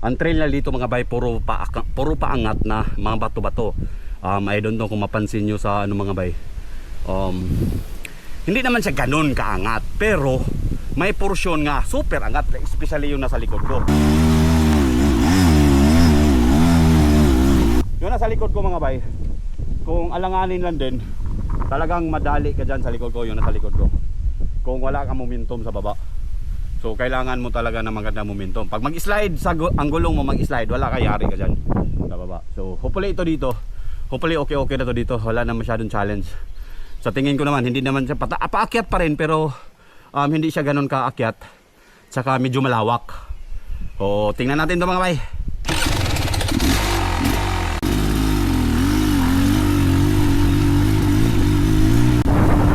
Ang trail na dito mga bay, puro paangat na mga bato-bato. I don't know kung mapansin nyo sa ano mga bay. Hindi naman siya ganun kaangat, pero may porsyon nga super angat, especially yung nasa likod ko. Yung nasa likod ko mga bay, kung alanganin lang din, talagang madali ka dyan sa likod ko, yung nasa likod ko. Kung wala kang momentum sa baba. So kailangan mo talaga ng magandang momentum. Pag mag-slide sa ang gulong mo, mag-slide, wala kayari ka dyan sa baba. So hopefully ito dito, hopefully okay na to dito. Wala na masyadong challenge. Sa tingin ko naman, hindi naman siya paakyat pa rin, pero hindi siya ganun kaakyat. Tsaka medyo malawak. O tingnan natin ito mga bay.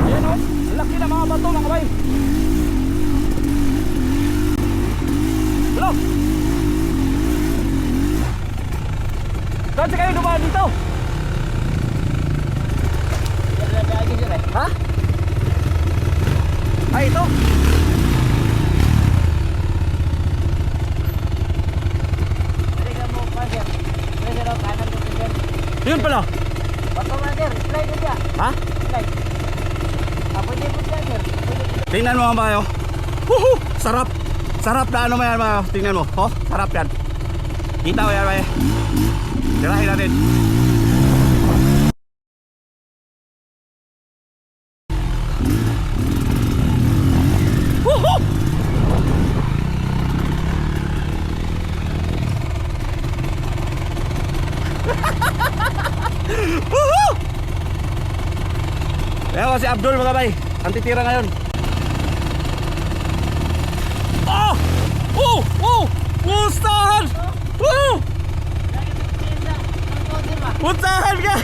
Ayan o, laki na mga bato mga bay. Hello. Saan kayo dumaan dito? Ha? Ay, ito? Yun pala. Ha? Tingnan mo mga bayo. Woohoo! Sarap. Sarap na ano mo yan mga. Tingnan mo. Oh, sarap yan. Kita mo yan bayo. Tirahin natin. Woohoo! Woohoo! Ayan si Abdul mga bay. Ang titira ngayon. Oh! Oh! Oh! Pustahan! Oh! Pustahan ka!